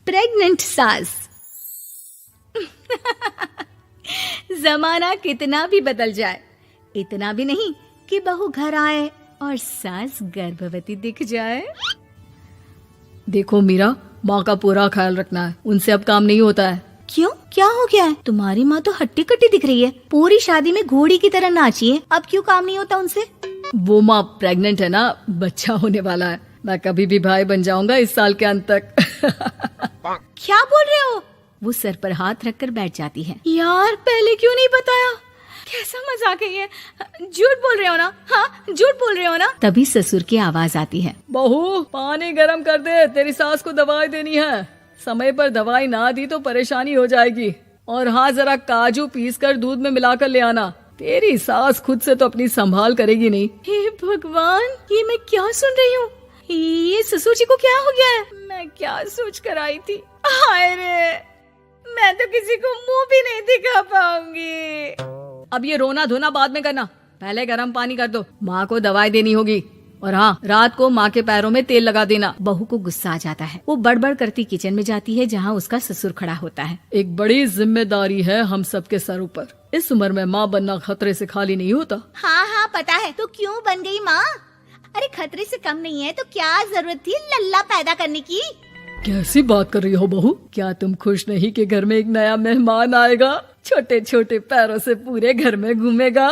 Pregnant सास। जमाना कितना भी बदल जाए, इतना भी नहीं कि बहू घर आए और सास गर्भवती दिख जाए। देखो मीरा, माँ का पूरा ख्याल रखना है, उनसे अब काम नहीं होता है। क्यों, क्या हो गया है? तुम्हारी माँ तो हट्टी कट्टी दिख रही है, पूरी शादी में घोड़ी की तरह नाची है, अब क्यों काम नहीं होता उनसे? वो माँ प्रेग्नेंट है ना, बच्चा होने वाला है। मैं कभी भी भाई बन जाऊंगा इस साल के अंत तक। क्या बोल रहे हो? वो सर पर हाथ रखकर बैठ जाती है। यार, पहले क्यों नहीं बताया? कैसा मजाक है ये? झूठ बोल रहे हो ना? हाँ, झूठ बोल रहे हो ना? तभी ससुर की आवाज आती है। बहू, पानी गरम कर दे, तेरी सास को दवाई देनी है। समय पर दवाई ना दी तो परेशानी हो जाएगी। और हाँ, जरा काजू पीस कर दूध में मिलाकर ले आना। तेरी सास खुद से तो अपनी संभाल करेगी नहीं। हे भगवान, ये मैं क्या सुन रही हूँ? ये ससुर जी को क्या हो गया है? मैं क्या सोच कर आई थी? हाय रे, मैं तो किसी को मुंह भी नहीं दिखा पाऊंगी। अब ये रोना धोना बाद में करना, पहले गर्म पानी कर दो, माँ को दवाई देनी होगी। और हाँ, रात को माँ के पैरों में तेल लगा देना। बहू को गुस्सा आ जाता है, वो बड़बड़ करती किचन में जाती है जहाँ उसका ससुर खड़ा होता है। एक बड़ी जिम्मेदारी है हम सबके सर ऊपर। इस उम्र में माँ बनना खतरे से खाली नहीं होता। हाँ हाँ, पता है, तो क्यों बन गई माँ? अरे खतरे से कम नहीं है तो क्या जरूरत थी लल्ला पैदा करने की? कैसी बात कर रही हो बहू? क्या तुम खुश नहीं कि घर में एक नया मेहमान आएगा, छोटे छोटे पैरों से पूरे घर में घूमेगा?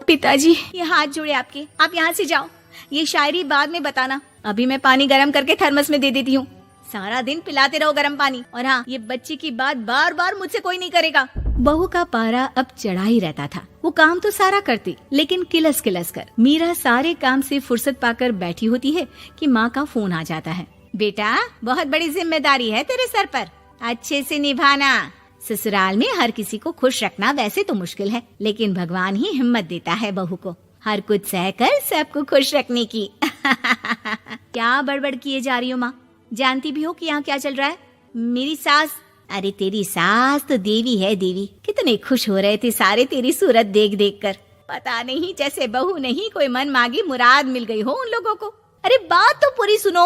पिताजी, ये हाथ जोड़े आपके, आप यहाँ से जाओ। ये शायरी बाद में बताना, अभी मैं पानी गरम करके थर्मस में दे देती हूँ। सारा दिन पिलाते रहो गरम पानी। और हाँ, ये बच्चे की बात बार बार मुझसे कोई नहीं करेगा। बहू का पारा अब चढ़ा ही रहता था। वो काम तो सारा करती, लेकिन किलस किलस कर। मीरा सारे काम से फुर्सत पाकर बैठी होती है कि माँ का फोन आ जाता है। बेटा, बहुत बड़ी जिम्मेदारी है तेरे सर पर, अच्छे से निभाना। ससुराल में हर किसी को खुश रखना वैसे तो मुश्किल है, लेकिन भगवान ही हिम्मत देता है बहू को हर कुछ सहकर सबको खुश रखने की। क्या बड़बड़ किए जा रही हो माँ? जानती भी हो कि यहाँ क्या चल रहा है? मेरी सास, अरे तेरी सास तो देवी है देवी। कितने खुश हो रहे थे सारे तेरी सूरत देख देख कर। पता नहीं जैसे बहू नहीं कोई मन मांगी मुराद मिल गई हो उन लोगों को। अरे बात तो पूरी सुनो।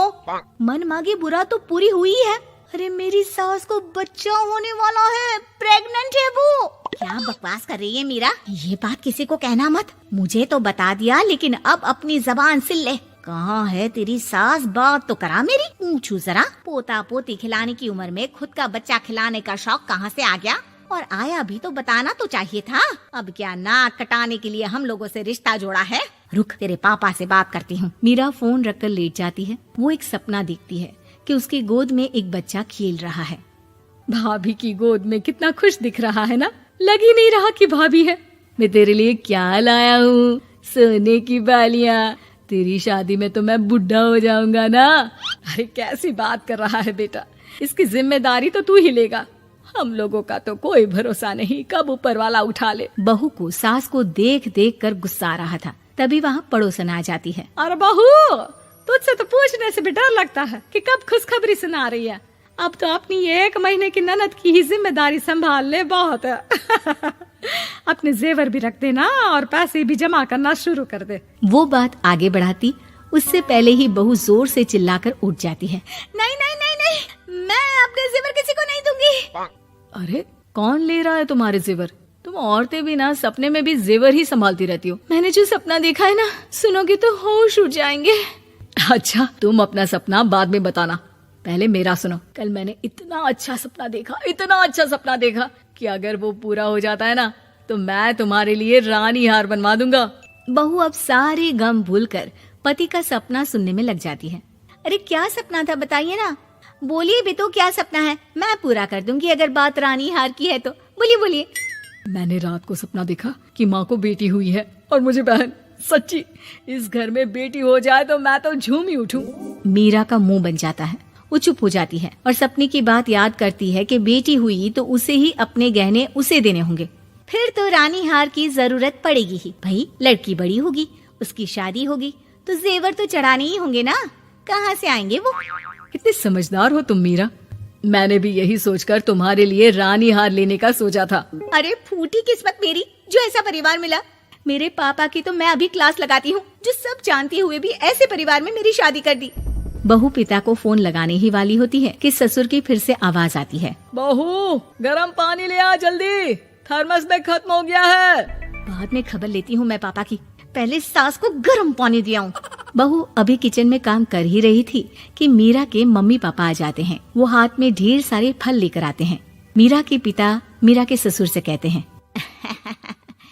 मन मांगी बुरा तो पूरी हुई है। अरे मेरी सास को बच्चा होने वाला है, प्रेग्नेंट है वो। क्या बकवास कर रही है मीरा? ये बात किसी को कहना मत। मुझे तो बता दिया, लेकिन अब अपनी जबान सिल ले। कहाँ है तेरी सास? बात तो करा मेरी। पूछू जरा, पोता पोती खिलाने की उम्र में खुद का बच्चा खिलाने का शौक कहाँ से आ गया? और आया भी तो बताना तो चाहिए था। अब क्या नाक कटाने के लिए हम लोगों से रिश्ता जोड़ा है? रुक, तेरे पापा से बात करती हूँ। मीरा फोन रखकर लेट जाती है। वो एक सपना देखती है कि उसकी गोद में एक बच्चा खेल रहा है। भाभी की गोद में कितना खुश दिख रहा है ना, लग ही नहीं रहा कि भाभी है। मैं तेरे लिए क्या लाया हूँ, सोने की बालियाँ। तेरी शादी में तो मैं बुढ़ा हो जाऊंगा ना। अरे कैसी बात कर रहा है बेटा, इसकी जिम्मेदारी तो तू ही लेगा। हम लोगों का तो कोई भरोसा नहीं, कब ऊपर वाला उठा ले। बहू को सास को देख देख कर गुस्सा आ रहा था। तभी वहाँ पड़ोसन आ जाती है। अरे बहू, तुझसे तो पूछने से भी डर लगता है कि कब खुशखबरी सुना रही है। अब तो अपनी 1 महीने की ननद की ही जिम्मेदारी संभाल ले, बहुत है। अपने जेवर भी रख देना और पैसे भी जमा करना शुरू कर दे। वो बात आगे बढ़ाती उससे पहले ही बहू जोर से चिल्लाकर उठ जाती है। नहीं नहीं नहीं नहीं, मैं अपने जेवर किसी को नहीं दूंगी। अरे कौन ले रहा है तुम्हारे जेवर? तुम औरतें भी ना सपने में भी जेवर ही संभालती रहती हो। मैंने जो सपना देखा है ना, सुनोगे तो होश उड़ जाएंगे। अच्छा, तुम अपना सपना बाद में बताना, पहले मेरा सुनो। कल मैंने इतना अच्छा सपना देखा, इतना अच्छा सपना देखा कि अगर वो पूरा हो जाता है ना तो मैं तुम्हारे लिए रानी हार बनवा दूंगा। बहू अब सारे गम भूलकर पति का सपना सुनने में लग जाती है। अरे क्या सपना था, बताइए ना। बोलिए भी तो, क्या सपना है? मैं पूरा कर दूंगी अगर बात रानी हार की है तो। बोलिए बोलिए। मैंने रात को सपना देखा कि माँ को बेटी हुई है और मुझे बहन। सच्ची, इस घर में बेटी हो जाए तो मैं तो झूम ही उठूं। मीरा का मुंह बन जाता है। वो चुप हो जाती है और सपने की बात याद करती है कि बेटी हुई तो उसे ही अपने गहने उसे देने होंगे। फिर तो रानी हार की जरूरत पड़ेगी ही। भाई लड़की बड़ी होगी, उसकी शादी होगी तो जेवर तो चढ़ाने ही होंगे ना, कहाँ से आएंगे वो? कितने समझदार हो तुम मीरा। मैंने भी यही सोचकर तुम्हारे लिए रानी हार लेने का सोचा था। अरे फूटी किस्मत मेरी जो ऐसा परिवार मिला। मेरे पापा की तो मैं अभी क्लास लगाती हूँ, जो सब जानते हुए भी ऐसे परिवार में मेरी शादी कर दी। बहू पिता को फोन लगाने ही वाली होती है कि ससुर की फिर से आवाज आती है। बहू, गरम पानी ले आ जल्दी, थर्मस में खत्म हो गया है। बाद में खबर लेती हूँ मैं पापा की, पहले सास को गर्म पानी दिया हूँ। बहू अभी किचन में काम कर ही रही थी कि मीरा के मम्मी पापा आ जाते हैं। वो हाथ में ढेर सारे फल लेकर आते हैं। मीरा के पिता मीरा के ससुर से कहते हैं,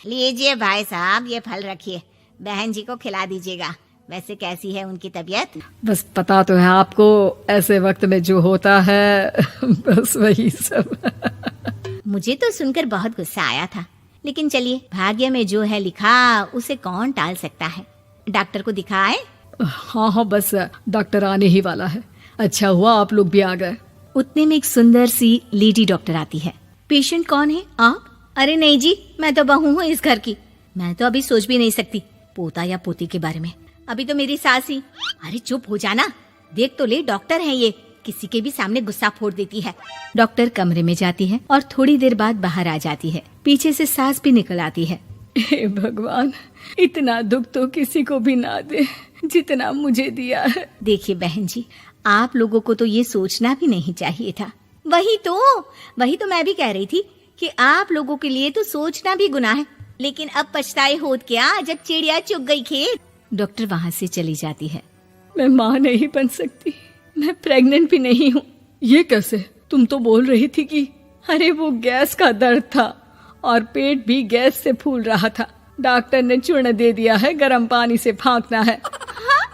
लीजिए भाई साहब, ये फल रखिए, बहन जी को खिला दीजिएगा। वैसे कैसी है उनकी तबीयत? बस पता तो है आपको, ऐसे वक्त में जो होता है बस वही सब। मुझे तो सुनकर बहुत गुस्सा आया था, लेकिन चलिए, भाग्य में जो है लिखा उसे कौन टाल सकता है। डॉक्टर को दिखाए? हाँ, बस डॉक्टर आने ही वाला है। अच्छा हुआ आप लोग भी आ गए। उतने में एक सुंदर सी लेडी डॉक्टर आती है। पेशेंट कौन है आप? अरे नहीं जी, मैं तो बहू हूँ इस घर की। मैं तो अभी सोच भी नहीं सकती पोता या पोती के बारे में। अभी तो मेरी सास ही। अरे चुप हो जाना, देख तो ले, डॉक्टर है ये, किसी के भी सामने गुस्सा फोड़ देती है। डॉक्टर कमरे में जाती है और थोड़ी देर बाद बाहर आ जाती है। पीछे से सास भी निकल आती है। हे भगवान, इतना दुख तो किसी को भी ना दे जितना मुझे दिया है। देखिए बहन जी, आप लोगों को तो ये सोचना भी नहीं चाहिए था। वही तो मैं भी कह रही थी कि आप लोगों के लिए तो सोचना भी गुनाह है, लेकिन अब पछताए होत क्या जब चिड़िया चुग गई खेत। डॉक्टर वहाँ से चली जाती है। मैं माँ नहीं बन सकती, मैं प्रेग्नेंट भी नहीं हूँ। ये कैसे? तुम तो बोल रही थी कि अरे वो गैस का दर्द था और पेट भी गैस से फूल रहा था। डॉक्टर ने चूर्ण दे दिया है, गर्म पानी से फाँकना है। हाँ?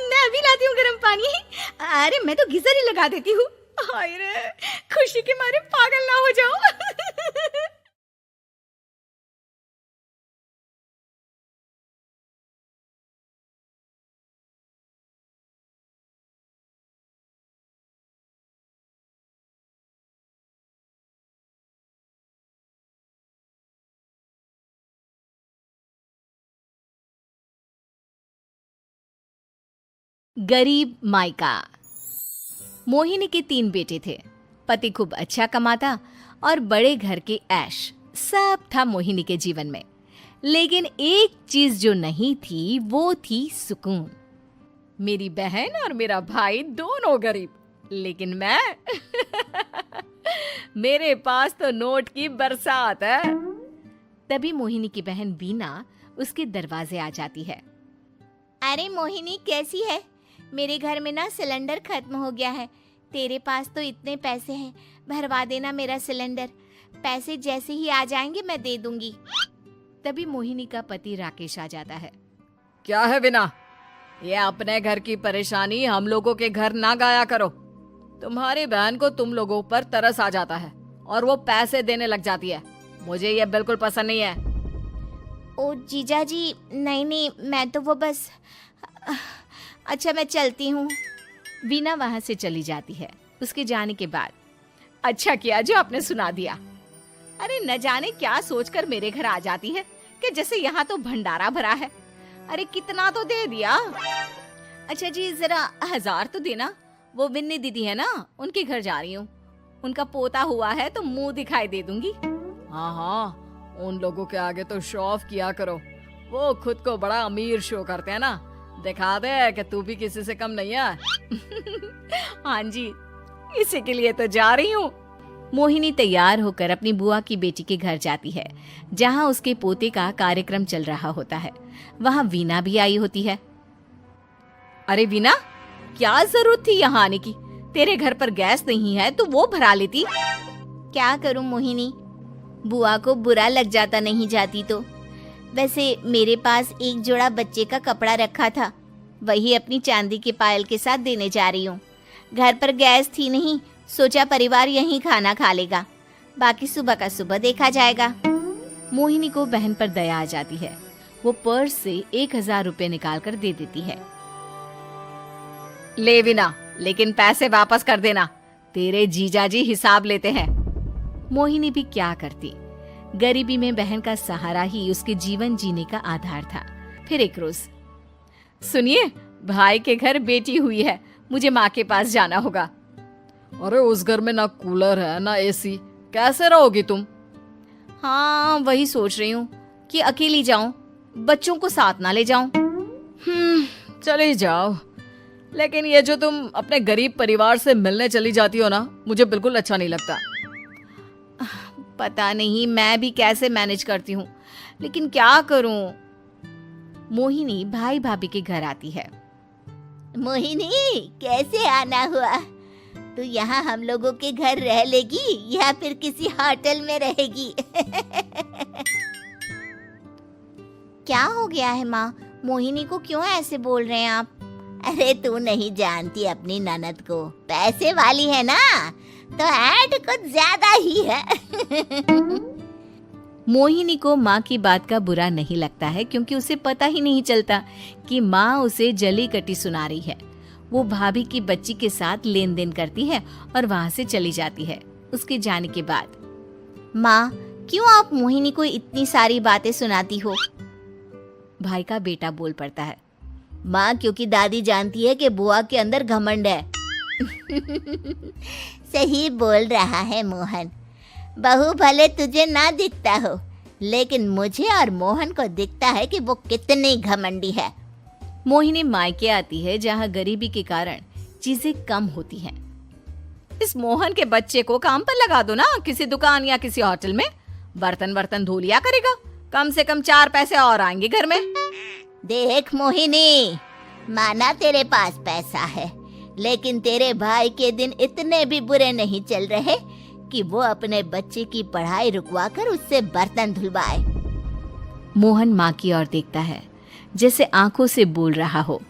मैं अभी लाती हूँ गर्म पानी। अरे मैं तो गीजर ही लगा देती हूँ। हाय रे, खुशी के मारे पागल ना हो जाओ। गरीब मायका। मोहिनी के 3 बेटे थे। पति खूब अच्छा कमाता और बड़े घर के ऐश सब था मोहिनी के जीवन में। लेकिन एक चीज जो नहीं थी वो थी सुकून। मेरी बहन और मेरा भाई दोनों गरीब, लेकिन मैं मेरे पास तो नोट की बरसात है। तभी मोहिनी की बहन बीना उसके दरवाजे आ जाती है। अरे मोहिनी, कैसी है? मेरे घर में ना सिलेंडर खत्म हो गया है। तेरे पास तो इतने पैसे हैं, भरवा देना मेरा सिलेंडर। पैसे जैसे ही आ जाएंगे मैं दे दूंगी। तभी मोहिनी का पति राकेश आ जाता है। क्या है बिना, ये अपने घर की परेशानी हम लोगों के घर ना गाया करो। तुम्हारी बहन को तुम लोगों पर तरस आ जाता है और वो पैसे देने लग जाती है। मुझे ये बिल्कुल पसंद नहीं है। ओ जीजा जी, नहीं, मैं तो वो बस। अच्छा, मैं चलती हूँ। बीना वहां से चली जाती है। उसके जाने के बाद, अच्छा किया जो आपने सुना दिया। अरे न जाने क्या सोचकर मेरे घर आ जाती है कि जैसे यहाँ तो भंडारा भरा है। अरे कितना तो दे दिया। अच्छा जी, जरा 1000 तो देना। वो बिन्नी दीदी है ना, उनके घर जा रही हूँ। उनका पोता हुआ है तो मुंह दिखाई दे दूंगी। हाँ, उन लोगों के आगे तो शो ऑफ किया करो। वो खुद को बड़ा अमीर शो करते हैं ना, दिखा दे कि तू भी किसी से कम नहीं है। हाँ जी, इसी के लिए तो जा रही हूँ। मोहिनी तैयार होकर अपनी बुआ की बेटी के घर जाती है, जहाँ उसके पोते का कार्यक्रम चल रहा होता है। वहाँ वीना भी आई होती है। अरे वीना, क्या जरूरत थी यहाँ आने की? तेरे घर पर गैस नहीं है तो वो भरा लेती। क्या करूं मोहिनी, बुआ को बुरा लग जाता नहीं जाती तो। वैसे मेरे पास एक जोड़ा बच्चे का कपड़ा रखा था, वही अपनी चांदी के पायल के साथ देने जा रही हूँ। घर पर गैस थी नहीं, सोचा परिवार यहीं खाना खा लेगा, बाकी सुबह का सुबह देखा जाएगा। मोहिनी को बहन पर दया आ जाती है। वो पर्स से 1000 रुपए निकाल कर दे देती है। ले वीना, लेकिन पैसे वापस कर देना, तेरे जीजाजी हिसाब लेते हैं। मोहिनी भी क्या करती, गरीबी में बहन का सहारा ही उसके जीवन जीने का आधार था। फिर एक रोज, सुनिए, भाई के घर बेटी हुई है, मुझे माँ के पास जाना होगा। अरे उस घर में ना कूलर है ना एसी, कैसे रहोगी तुम? हाँ, वही सोच रही हूँ कि अकेली जाऊं, बच्चों को साथ ना ले जाऊं। चले जाओ, लेकिन ये जो तुम अपने गरीब परिवार से मिलने चली जाती हो ना, मुझे बिल्कुल अच्छा नहीं लगता। पता नहीं मैं भी कैसे मैनेज करती हूँ, लेकिन क्या करूँ। मोहिनी भाई भाभी के घर आती है। मोहिनी, कैसे आना हुआ? तू यहाँ हम लोगों के घर रह लेगी या फिर किसी होटल में रहेगी? क्या हो गया है माँ? मोहिनी को क्यों ऐसे बोल रहे हैं आप? अरे तू नहीं जानती अपनी ननद को, पैसे वाली है ना, तो ऐड कुछ ज्यादा ही है। मोहिनी को माँ की बात का बुरा नहीं लगता है, क्योंकि उसे पता ही नहीं चलता कि माँ उसे जली कटी सुना रही है। वो भाभी की बच्ची के साथ लेन देन करती है और वहाँ से चली जाती है। उसके जाने के बाद, माँ क्यों आप मोहिनी को इतनी सारी बातें सुनाती हो? भाई का बेटा बोल पड़ता है। माँ क्योंकि दादी जानती है कि बुआ के अंदर घमंड है। सही बोल रहा है मोहन, बहू भले तुझे ना दिखता हो, लेकिन मुझे और मोहन को दिखता है कि वो कितनी घमंडी है। मोहिनी मायके आती है, जहाँ गरीबी के कारण चीजें कम होती हैं। इस मोहन के बच्चे को काम पर लगा दो ना, किसी दुकान या किसी होटल में। बर्तन बर्तन धो लिया करेगा, कम से कम 4 पैसे और आएंगे घर में। देख मोहिनी, माना तेरे पास पैसा है, लेकिन तेरे भाई के दिन इतने भी बुरे नहीं चल रहे कि वो अपने बच्चे की पढ़ाई रुकवाकर उससे बर्तन धुलवाए। मोहन माँ की ओर देखता है, जैसे आंखों से बोल रहा हो,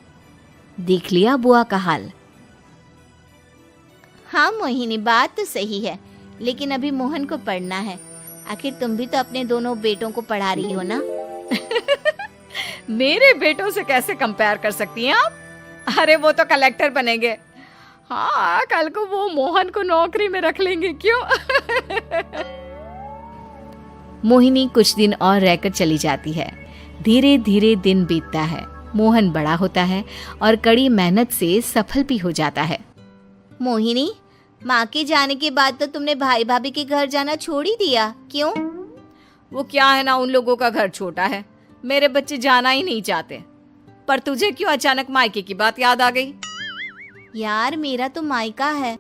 देख लिया बुआ का हाल। हाँ मोहिनी, बात तो सही है, लेकिन अभी मोहन को पढ़ना है। आखिर तुम भी तो अपने दोनों बेटों को पढ़ा रही हो ना। मेरे बेटों से कैसे कंपेयर कर सकती हैं आप? अरे वो तो कलेक्टर बनेंगे। हाँ, कल को वो मोहन को नौकरी में रख लेंगे, क्यों? मोहिनी कुछ दिन और रहकर चली जाती है। धीरे धीरे दिन बीतता है। मोहन बड़ा होता है और कड़ी मेहनत से सफल भी हो जाता है। मोहिनी, माँ के जाने के बाद तो तुमने भाई भाभी के घर जाना छोड़ ही दिया, क्यों? वो क्या है ना, उन लोगों का घर छोटा है, मेरे बच्चे जाना ही नहीं चाहते। पर तुझे क्यों अचानक मायके की बात याद आ गई? यार, मेरा तो मायका है,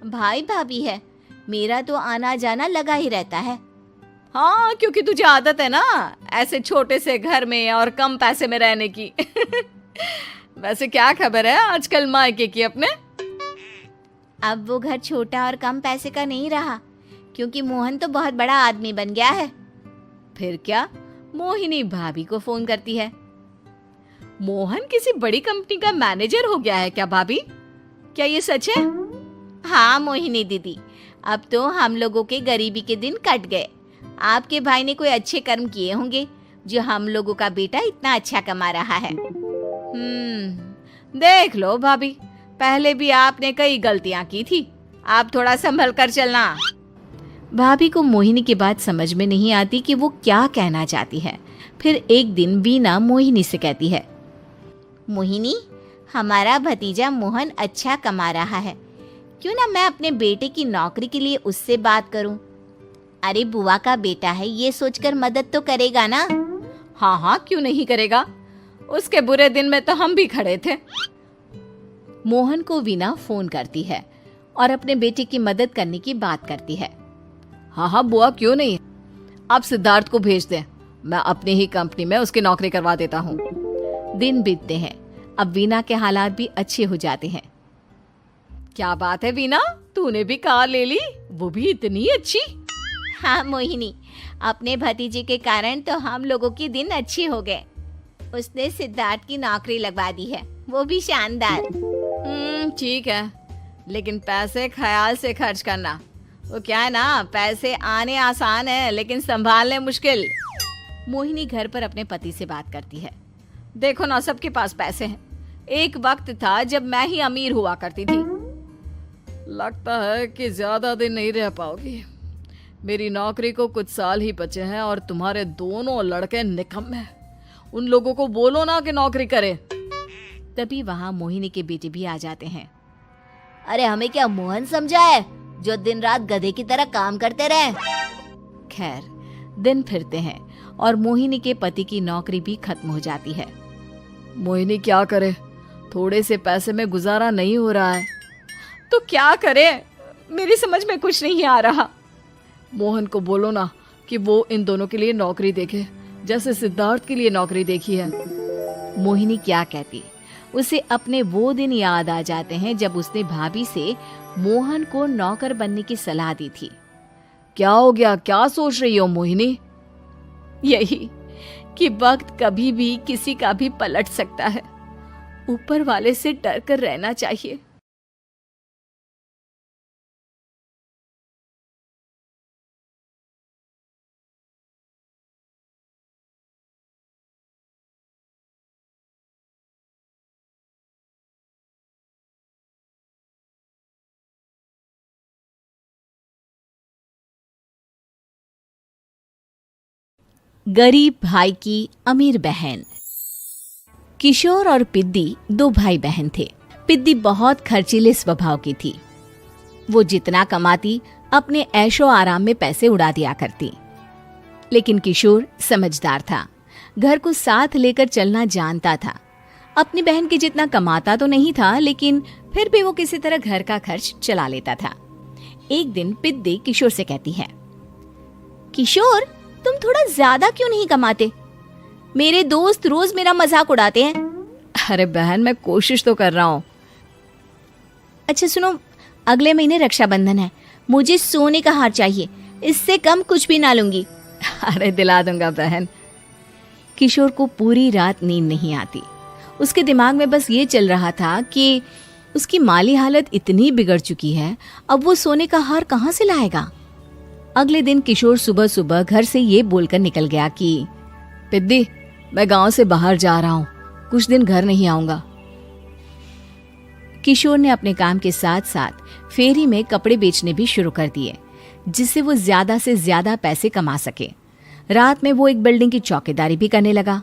भाई भाभी है, मेरा तो आना जाना लगा ही रहता है। हाँ, क्योंकि तुझे आदत है ना ऐसे छोटे से घर में और कम पैसे में रहने की। वैसे क्या खबर है आजकल मायके की अपने? अब वो घर छोटा और कम पैसे का नहीं रहा, क्योंकि मोहन तो बहुत बड़ा आदमी बन गया है। फिर क्या? मोहिनी भाभी को फोन करती है। मोहन किसी बड़ी कंपनी का मैनेजर हो गया है क्या भाभी? क्या ये सच है? हाँ मोहिनी दीदी, अब तो हम लोगों के गरीबी के दिन कट गए। आपके भाई ने कोई अच्छे कर्म किए होंगे, जो हम लोगों का बेटा इतना अच्छा कमा रहा है। देख लो भाभी, पहले भी आपने कई गलतियां की थी, आप थोड़ा संभल कर चलना। भाभी को मोहिनी की बात समझ में नहीं आती कि वो क्या कहना चाहती है। फिर एक दिन वीना मोहिनी से कहती है, मोहिनी, हमारा भतीजा मोहन अच्छा कमा रहा है, क्यों ना मैं अपने बेटे की नौकरी के लिए उससे बात करूं? अरे बुआ का बेटा है, ये सोचकर मदद तो करेगा ना? हाँ हाँ, क्यों नहीं करेगा, उसके बुरे दिन में तो हम भी खड़े थे। मोहन को वीना फोन करती है और अपने बेटे की मदद करने की बात करती है। हाँ हाँ बुआ, क्यों नहीं, आप सिद्धार्थ को भेज दें, मैं अपनी ही कंपनी में उसकी नौकरी करवा देता हूँ। दिन बीतते हैं, अब वीना के हालात भी अच्छे हो जाते हैं। क्या बात है वीना, तूने भी कार ले ली, वो भी इतनी अच्छी? हाँ मोहिनी, अपने भतीजे के कारण तो हम लोगों के दिन अच्छे हो गए। उसने सिद्धार्थ की नौकरी लगवा दी है, वो भी शानदार। ठीक है, लेकिन पैसे ख्याल से खर्च करना। वो क्या है ना, पैसे आने आसान है लेकिन संभालने मुश्किल। मोहिनी घर पर अपने पति से बात करती है। देखो ना, सबके पास पैसे हैं, एक वक्त था जब मैं ही अमीर हुआ करती थी। लगता है कि ज्यादा दिन नहीं रह पाओगी, मेरी नौकरी को कुछ साल ही बचे हैं और तुम्हारे दोनों लड़के निकम्मे हैं। उन लोगों को बोलो ना कि नौकरी करे। तभी वहां मोहिनी के बेटे भी आ जाते हैं। अरे हमें क्या मोहन समझा है, जो दिन रात गधे की तरह काम करते रहे? खैर, दिन फिरते हैं और मोहिनी के पति की नौकरी भी खत्म हो जाती है। मोहिनी क्या करे, थोड़े से पैसे में गुजारा नहीं हो रहा है। तो क्या करें, मेरी समझ में कुछ नहीं आ रहा। मोहन को बोलो ना कि वो इन दोनों के लिए नौकरी देखे, जैसे सिद्धार्थ के लिए नौकरी देखी है। मोहिनी क्या कहती, उसे अपने वो दिन याद आ जाते हैं जब उसने भाभी से मोहन को नौकर बनने की सलाह दी थी। क्या हो गया, क्या सोच रही हो मोहिनी? यही कि वक्त कभी भी किसी का भी पलट सकता है। ऊपर वाले से डर कर रहना चाहिए। गरीब भाई की अमीर बहन। किशोर और पिद्दी दो भाई बहन थे। पिद्दी बहुत खर्चीले स्वभाव की थी। वो जितना कमाती अपने ऐशो आराम में पैसे उड़ा दिया करती। लेकिन किशोर समझदार था, घर को साथ लेकर चलना जानता था। अपनी बहन के जितना कमाता तो नहीं था, लेकिन फिर भी वो किसी तरह घर का खर्च चला लेता था। एक दिन पिद्दी किशोर से कहती है, किशोर, तुम थोड़ा ज्यादा क्यों नहीं कमाते? मेरे दोस्त रोज मेरा मजाक उड़ाते हैं। अरे बहन, मैं कोशिश तो कर रहा हूँ। अच्छा सुनो, अगले महीने रक्षाबंधन है, मुझे सोने का हार चाहिए, इससे कम कुछ भी ना लूंगी। अरे दिला दूंगा बहन। किशोर को पूरी रात नींद नहीं आती। उसके दिमाग में बस ये चल रहा था कि उसकी माली हालत इतनी बिगड़ चुकी है, अब वो सोने का हार कहाँ से लाएगा। अगले दिन किशोर सुबह सुबह घर से ये बोलकर निकल गया कि पिद्दी, मैं गांव से बाहर जा रहा हूँ, कुछ दिन घर नहीं आऊंगा। किशोर ने अपने काम के साथ साथ फेरी में कपड़े बेचने भी शुरू कर दिए, जिससे वो ज्यादा से ज्यादा पैसे कमा सके। रात में वो एक बिल्डिंग की चौकीदारी भी करने लगा।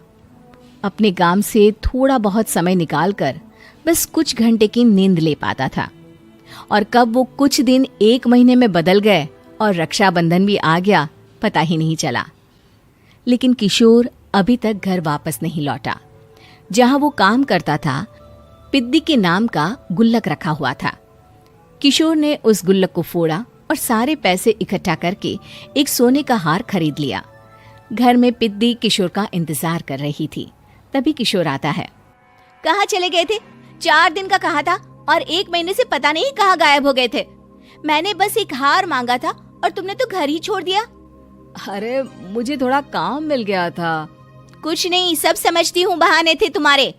अपने काम से थोड़ा बहुत समय निकालकर बस कुछ घंटे की नींद ले पाता था। और कब वो कुछ दिन एक महीने में बदल गए और रक्षाबंधन भी आ गया, पता ही नहीं चला। लेकिन किशोर अभी तक घर वापस नहीं लौटा। जहां वो काम करता था, पिद्दी के नाम का गुल्लक रखा हुआ था। किशोर ने उस गुल्लक को फोड़ा और सारे पैसे इकट्ठा करके एक सोने का हार खरीद लिया। घर में पिद्दी किशोर का इंतजार कर रही थी। तभी किशोर आता है। कहाँ चले गए थे? 4 दिन का कहा था और 1 महीने से पता नहीं कहाँ गायब हो गए थे। मैंने बस एक हार मांगा था और तुमने तो घर ही छोड़ दिया। अरे मुझे थोड़ा काम मिल गया था। कुछ नहीं, सब समझती हूँ, बहाने थे तुम्हारे।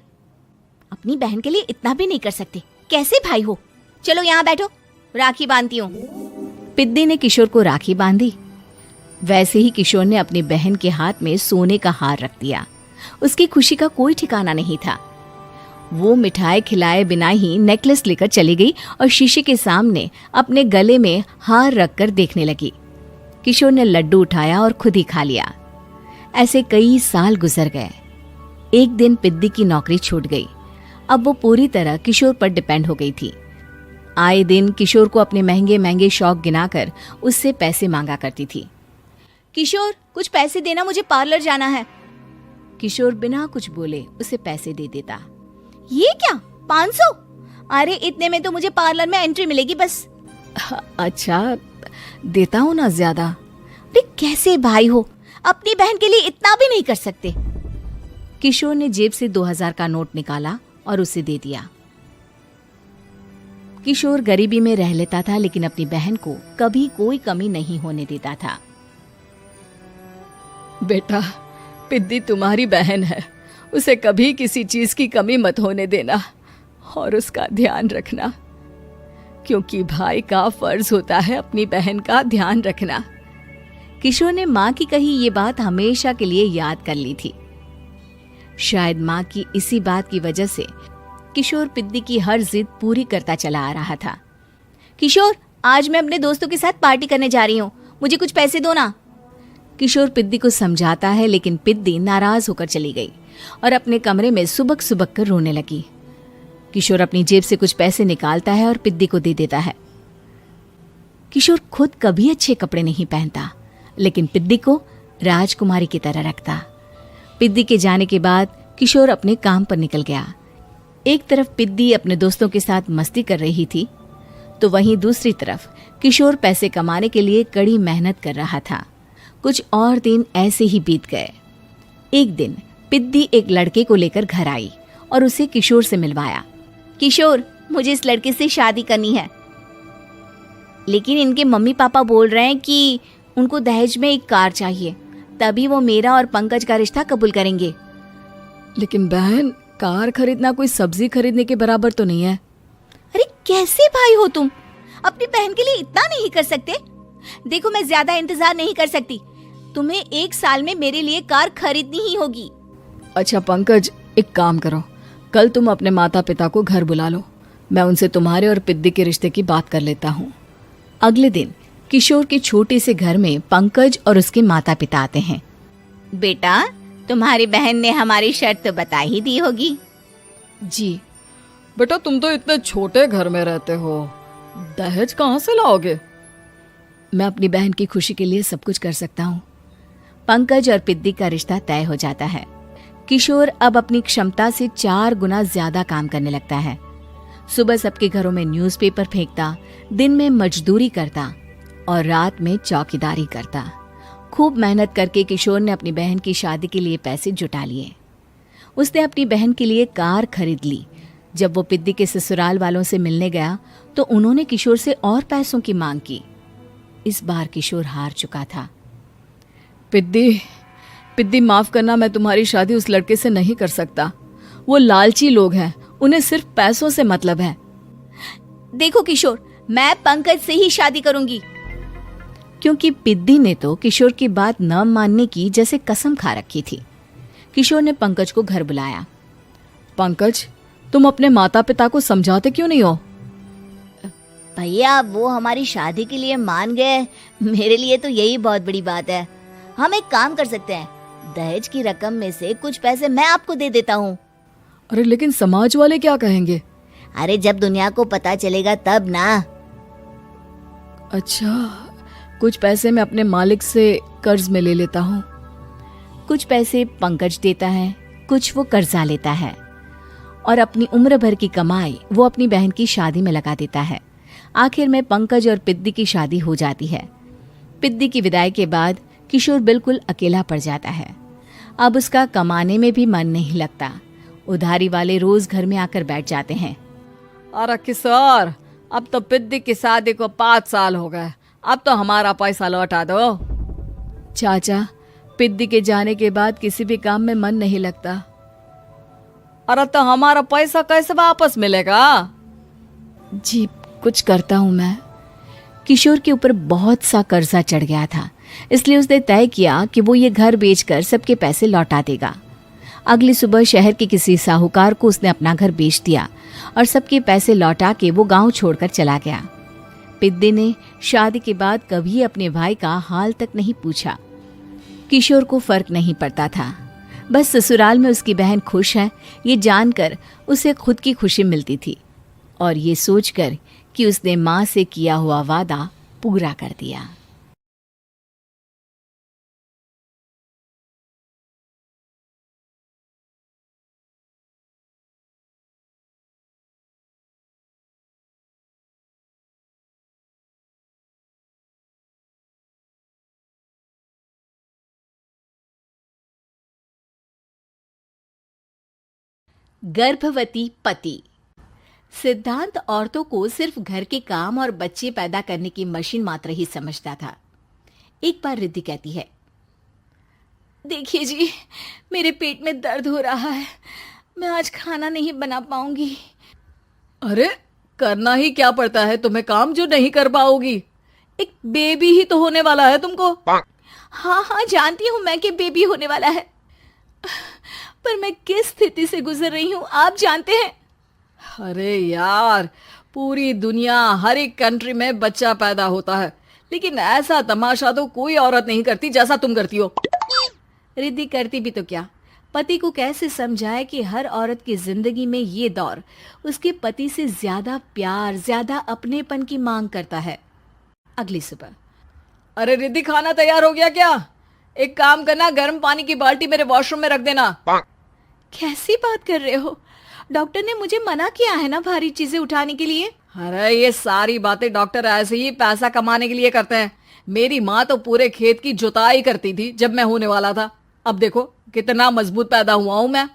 अपनी बहन के लिए इतना भी नहीं कर सकते, कैसे भाई हो? चलो यहाँ बैठो, राखी बांधती हूँ। पिद्दी ने किशोर को राखी बांधी। वैसे ही किशोर ने अपनी बहन के हाथ में सोने का हार रख दिया। उसकी खुशी का कोई ठिकाना नहीं था। वो मिठाई खिलाए बिना ही नेकलेस लेकर चली गई और शीशे के सामने अपने गले में हार रखकर देखने लगी। किशोर ने लड्डू उठाया और खुद ही खा लिया। ऐसे कई साल गुजर गए। एक दिन पिद्दी की नौकरी छूट गई। अब वो पूरी तरह किशोर पर डिपेंड हो गई थी। आए दिन किशोर को अपने महंगे महंगे शौक गिनाकर उससे पैसे मांगा करती थी। किशोर, कुछ पैसे देना, मुझे पार्लर जाना है। किशोर बिना कुछ बोले उसे पैसे दे देता। ये क्या, 500? अरे इतने में तो मुझे पार्लर में एंट्री मिलेगी बस। अच्छा, देता हूँ ना ज्यादा। अरे कैसे भाई हो, अपनी बहन के लिए इतना भी नहीं कर सकते। किशोर ने जेब से 2000 का नोट निकाला और उसे दे दिया। किशोर गरीबी में रह लेता था, लेकिन अपनी बहन को कभी कोई कमी नहीं होने देता था। बेटा, पिद्दी तुम्हारी बहन है, उसे कभी किसी चीज की कमी मत होने देना और उसका ध्यान रखना, क्योंकि भाई का फर्ज होता है अपनी बहन का ध्यान रखना। किशोर ने माँ की कही ये बात हमेशा के लिए याद कर ली थी। शायद माँ की इसी बात की वजह से किशोर पिद्दी की हर जिद पूरी करता चला आ रहा था। किशोर, आज मैं अपने दोस्तों के साथ पार्टी करने जा रही हूँ, मुझे कुछ पैसे दो ना। किशोर पिद्दी को समझाता है, लेकिन पिद्दी नाराज होकर चली गई और अपने कमरे में सुबक सुबक कर रोने लगी। किशोर अपनी जेब से कुछ पैसे निकालता है और पिद्दी को दे देता है। किशोर खुद कभी अच्छे कपड़े नहीं पहनता, लेकिन पिद्दी को राजकुमारी की तरह रखता। पिद्दी के जाने के बाद किशोर अपने काम पर निकल गया। एक तरफ पिद्दी अपने दोस्तों के साथ मस्ती कर रही थी, तो वहीं दूसरी तरफ किशोर पैसे कमाने के लिए कड़ी मेहनत कर रहा था। कुछ और दिन ऐसे ही बीत गए। एक दिन पिद्दी एक लड़के को लेकर घर आई और उसे किशोर से मिलवाया। किशोर, मुझे इस लड़के से शादी करनी है, लेकिन इनके मम्मी पापा बोल रहे हैं कि उनको दहेज में एक कार चाहिए, तभी वो मेरा और पंकज का रिश्ता कबूल करेंगे। लेकिन बहन, कार खरीदना कोई सब्जी खरीदने के बराबर तो नहीं है। अरे कैसे भाई हो तुम? अपनी बहन के लिए इतना नहीं कर सकते? देखो, मैं ज्यादा इंतजार नहीं कर सकती। तुम्हें 1 साल में मेरे लिए कार खरीदनी ही होगी। अच्छा पंकज, एक काम करो, कल तुम अपने माता पिता को घर बुला लो, मैं उनसे तुम्हारे और पिद्दी के रिश्ते की बात कर लेता हूँ। अगले दिन किशोर के छोटे से घर में पंकज और उसके माता पिता आते हैं। बेटा, तुम्हारी बहन ने हमारी शर्त तो बता ही दी होगी। जी बेटा, तुम तो इतने छोटे घर में रहते हो, दहेज कहाँ से लाओगे? मैं अपनी बहन की खुशी के लिए सब कुछ कर सकता हूँ। पंकज और पिद्दी का रिश्ता तय हो जाता है। किशोर अब अपनी क्षमता से 4 गुना ज्यादा काम करने लगता है। सुबह सबके घरों में न्यूज़पेपर फेंकता, दिन में मजदूरी करता और रात में चौकीदारी करता। खूब मेहनत करके किशोर ने अपनी बहन की शादी के लिए पैसे जुटा लिए। उसने अपनी बहन के लिए कार खरीद ली। जब वो पिद्दी के ससुराल वालों से मिलने गया तो उन्होंने किशोर से और पैसों की मांग की। इस बार किशोर हार चुका था। पिद्दी माफ करना, मैं तुम्हारी शादी उस लड़के से नहीं कर सकता। वो लालची लोग हैं, उन्हें सिर्फ पैसों से मतलब है। देखो किशोर, मैं पंकज से ही शादी करूंगी। क्योंकि पिद्दी ने तो किशोर की बात न मानने की जैसे कसम खा रखी थी। किशोर ने पंकज को घर बुलाया। पंकज, तुम अपने माता पिता को समझाते क्यों नहीं हो? भैया, वो हमारी शादी के लिए मान गए, मेरे लिए तो यही बहुत बड़ी बात है। हम एक काम कर सकते हैं, दहेज की रकम में से कुछ पैसे मैं आपको दे देता हूँ। अरे लेकिन समाज वाले क्या कहेंगे? अरे जब दुनिया को पता चलेगा तब ना। अच्छा, कुछ पैसे मैं अपने मालिक से कर्ज में ले लेता हूँ। कुछ पैसे पंकज देता है, कुछ वो कर्जा लेता है और अपनी उम्र भर की कमाई वो अपनी बहन की शादी में लगा देता है। आखिर में पंकज और पिद्दी की शादी हो जाती है। पिद्दी की विदाई के बाद किशोर बिल्कुल अकेला पड़ जाता है। अब उसका कमाने में भी मन नहीं लगता। उधारी वाले रोज घर में आकर बैठ जाते हैं। अरे किशोर, अब तो पिद्दी की शादी को 5 साल हो गए, अब तो हमारा पैसा लौटा दो। चाचा, पिद्दी के जाने के बाद किसी भी काम में मन नहीं लगता। अरे तो हमारा पैसा कैसे वापस मिलेगा? जी, कुछ करता हूँ मैं। किशोर के ऊपर बहुत सा कर्जा चढ़ गया था, इसलिए उसने तय किया कि वो ये घर बेचकर सबके पैसे लौटा देगा। अगली सुबह शहर के किसी साहूकार को उसने अपना घर बेच दिया और सबके पैसे लौटा के वो गांव छोड़कर चला गया। पिद्दी ने शादी के बाद कभी अपने भाई का हाल तक नहीं पूछा। किशोर को फर्क नहीं पड़ता था, बस ससुराल में उसकी बहन खुश है ये जानकर उसे खुद की खुशी मिलती थी और ये सोचकर कि उसने माँ से किया हुआ वादा पूरा कर दिया। गर्भवती पति। सिद्धांत औरतों को सिर्फ घर के काम और बच्चे पैदा करने की मशीन मात्र ही समझता था। एक बार रिद्धि कहती है, देखिए जी, मेरे पेट में दर्द हो रहा है, मैं आज खाना नहीं बना पाऊंगी। अरे करना ही क्या पड़ता है तुम्हें काम जो नहीं कर पाओगी? एक बेबी ही तो होने वाला है तुमको। हाँ हाँ, जानती हूँ मैं कि बेबी होने वाला है, पर मैं किस स्थिति से गुजर रही हूँ आप जानते हैं। अरे यार, पूरी दुनिया हर एक कंट्री में बच्चा पैदा होता है, लेकिन ऐसा तमाशा तो कोई औरत नहीं करती जैसा तुम करती हो। रिद्धि करती भी तो क्या, पति को कैसे समझाए कि हर औरत की जिंदगी में ये दौर उसके पति से ज्यादा प्यार, ज्यादा अपनेपन की मांग करता है। अगली सुबह, अरे रिद्धि, खाना तैयार हो गया क्या? एक काम करना, गर्म पानी की बाल्टी मेरे वॉशरूम में रख देना। कैसी बात कर रहे हो? डॉक्टर ने मुझे मना किया है ना भारी चीजें उठाने के लिए। अरे ये सारी बातें डॉक्टर ऐसे ही पैसा कमाने के लिए करते हैं। मेरी माँ तो पूरे खेत की जुताई करती थी जब मैं होने वाला था। अब देखो कितना मजबूत पैदा हुआ हूँ मैं।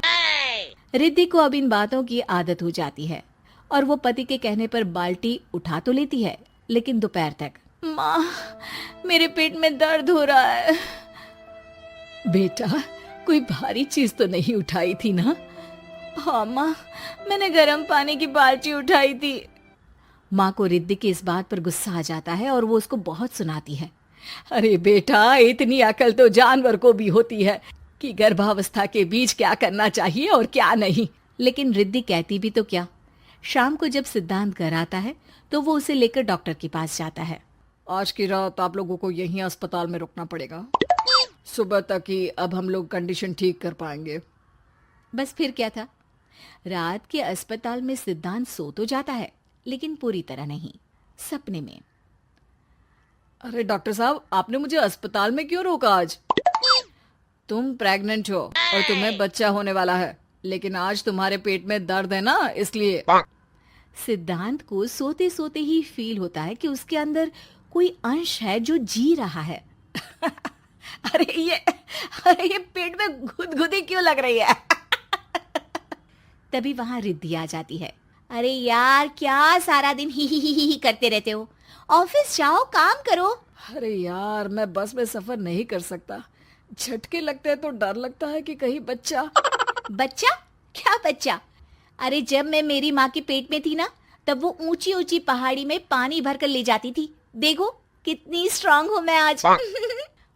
रिद्धि को अब इन बातों की आदत हो जाती है और वो पति के कहने पर बाल्टी उठा तो लेती है, लेकिन दोपहर तक। माँ, मेरे पेट में दर्द हो रहा है। बेटा, कोई भारी चीज तो नहीं उठाई थी ना? हाँ माँ, मैंने गर्म पानी की बाल्टी उठाई थी। माँ को रिद्धि की इस बात पर गुस्सा आ जाता है और वो उसको बहुत सुनाती है। अरे बेटा, इतनी अकल तो जानवर को भी होती है कि गर्भावस्था के बीच क्या करना चाहिए और क्या नहीं। लेकिन रिद्धि कहती भी तो क्या। शाम को जब सिद्धांत घर आता है तो वो उसे लेकर डॉक्टर के पास जाता है। आज की रात आप लोगों को यहीं अस्पताल में रुकना पड़ेगा। सुबह तक ही अब हम लोग कंडीशन ठीक कर पाएंगे। बस फिर क्या था, रात के अस्पताल में सिद्धांत सो तो जाता है, लेकिन पूरी तरह नहीं, सपने में। अरे डॉक्टर साहब, आपने मुझे अस्पताल में क्यों रोका आज? तुम प्रेग्नेंट हो और तुम्हें बच्चा होने वाला है, लेकिन आज तुम्हारे पेट में दर्द है ना, इसलिए। सिद्धांत को सोते सोते ही फील होता है कि उसके अंदर कोई अंश है जो जी रहा है। अरे ये पेट में गुदगुदी क्यों लग रही है? तभी वहां रिद्धि आ जाती है। अरे यार, क्या सारा दिन ही करते रहते हो? ऑफिस जाओ, काम करो। अरे यार, मैं बस में सफर नहीं कर सकता। झटके लगते हैं तो डर लगता है कि कहीं बच्चा। बच्चा? क्या बच्चा? अरे जब मैं मेरी माँ के पेट में थी ना, तब वो ऊंची ऊंची पहाड़ी में पानी भर कर ले जाती थी। देखो कितनी स्ट्रांग हूँ मैं आज।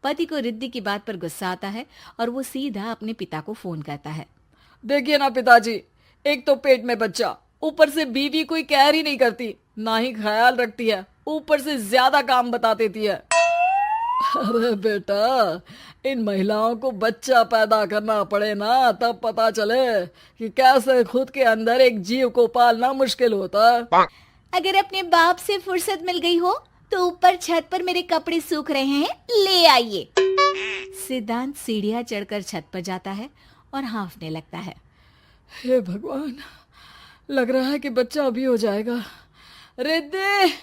पति को रिद्धि की बात पर गुस्सा आता है और वो सीधा अपने पिता को फोन करता है। देखिए ना पिताजी, एक तो पेट में बच्चा, ऊपर से बीवी कोई केयर ही नहीं करती, ना ही ख्याल रखती है, ऊपर से ज्यादा काम बता देती है। अरे बेटा, इन महिलाओं को बच्चा पैदा करना पड़े ना, तब पता चले कि कैसे खुद के अंदर एक जीव को पालना मुश्किल होता है। अगर अपने बाप से फुर्सत मिल गई हो तो ऊपर छत पर मेरे कपड़े सूख रहे हैं, ले आइए। सिद्धांत सीढ़ियां चढ़कर छत पर जाता है और हांफने लगता है। हे भगवान, लग रहा है कि बच्चा अभी हो जाएगा। रिद्धि,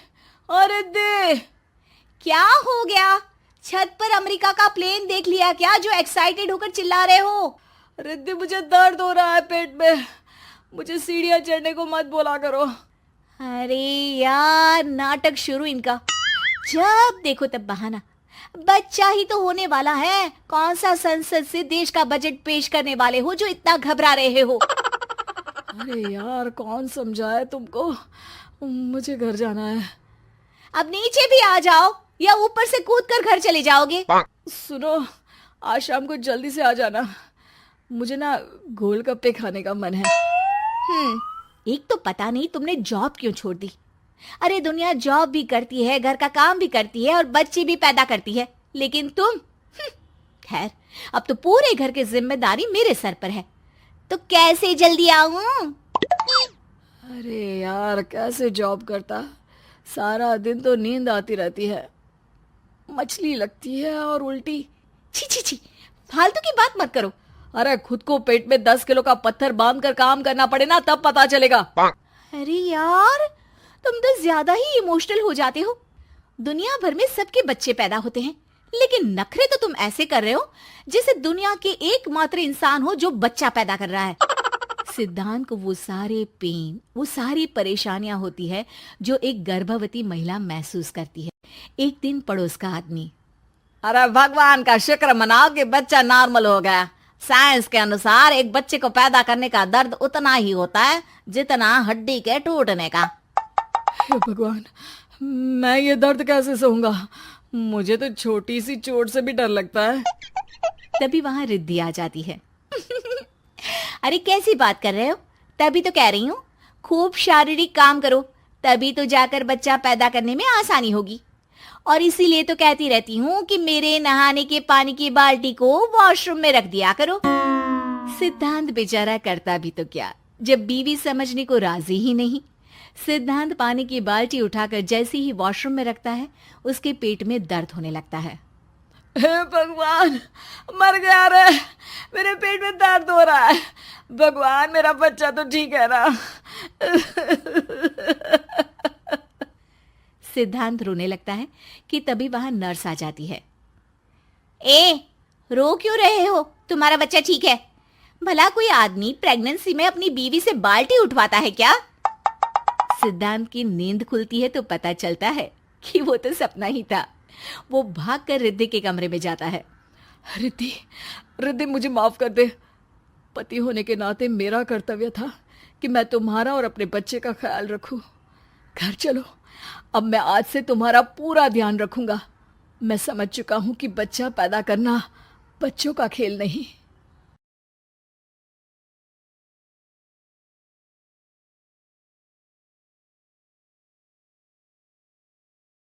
और रिद्धि। क्या हो गया? छत पर अमेरिका का प्लेन देख लिया क्या जो एक्साइटेड होकर चिल्ला रहे हो? रिद्धि, मुझे दर्द हो रहा है पेट में, मुझे सीढ़ियां चढ़ने को मत बोला करो। अरे यार, नाटक शुरू इनका। जब देखो तब बहाना। बच्चा ही तो होने वाला है, कौन सा संसद से देश का बजट पेश करने वाले हो जो इतना घबरा रहे हो? अरे यार, कौन समझाए तुमको, मुझे घर जाना है। अब नीचे भी आ जाओ या ऊपर से कूद कर घर चले जाओगे? सुनो, आज शाम को जल्दी से आ जाना, मुझे ना गोलगप्पे खाने का मन है। एक तो पता नहीं तुमने जॉब क्यों छोड़ दी। अरे दुनिया जॉब भी करती है, घर का काम भी करती है और बच्चे भी पैदा करती है, लेकिन तुम। खैर, अब तो पूरे घर की जिम्मेदारी मेरे सर पर है, तो कैसे जल्दी आऊं? अरे यार, कैसे जॉब करता, सारा दिन तो नींद आती रहती है, मछली लगती है और उल्टी। छी छी छी, फालतू की बात मत करो। अरे खुद को पेट में 10 किलो का पत्थर बांध कर काम करना पड़े ना, तब पता चलेगा। अरे यार, तुम तो ज्यादा ही इमोशनल हो जाते हो। दुनिया भर में सबके बच्चे पैदा होते हैं, लेकिन नखरे तो तुम ऐसे कर रहे हो जैसे दुनिया के एकमात्र इंसान हो जो बच्चा पैदा कर रहा है। सिद्धांत को वो सारे पेन, वो सारी परेशानियां होती है जो एक गर्भवती महिला महसूस करती है। एक दिन पड़ोस का आदमी, अरे भगवान का शुक्र मनाओ कि बच्चा नॉर्मल हो गया। साइंस के अनुसार एक बच्चे को पैदा करने का दर्द उतना ही होता है जितना हड्डी के टूटने का। हे भगवान, मैं ये दर्द कैसे सहूंगा, मुझे तो छोटी सी चोट से भी डर लगता है। तभी वहां रिद्धि आ जाती है। अरे कैसी बात कर रहे हो? तभी तो कह रही हूँ, खूब शारीरिक काम करो, तभी तो जाकर बच्चा पैदा करने में आसानी होगी। और इसीलिए तो कहती रहती हूँ कि मेरे नहाने के पानी की बाल्टी को वॉशरूम में रख दिया करो। सिद्धांत बेचारा करता भी तो क्या, जब बीवी समझने को राजी ही नहीं। सिद्धांत पानी की बाल्टी उठाकर जैसे ही वॉशरूम में रखता है, उसके पेट में दर्द होने लगता है। हे भगवान, मर गया रे, मेरे पेट में दर्द हो रहा है। भगवान, मेरा बच्चा तो ठीक है ना? सिद्धांत रोने लगता है कि तभी वहां नर्स आ जाती है। ए, रो क्यों रहे हो? तुम्हारा बच्चा ठीक है? भला कोई आदमी प्रेगनेंसी में अपनी बीवी से बाल्टी उठवाता है क्या? सिद्धांत की नींद खुलती है तो पता चलता है कि वो तो सपना ही था। वो भागकर रिद्धि के कमरे में जाता है। रिद्धि, रिद्धि, मुझे माफ कर दे। पति होने के नाते मेरा कर्तव्य था कि मैं तुम्हारा और अपने बच्चे का ख्याल रखूं। घर चलो, अब मैं आज से तुम्हारा पूरा ध्यान रखूंगा। मैं समझ चुका हूं कि बच्चा पैदा करना बच्चों का खेल नहीं।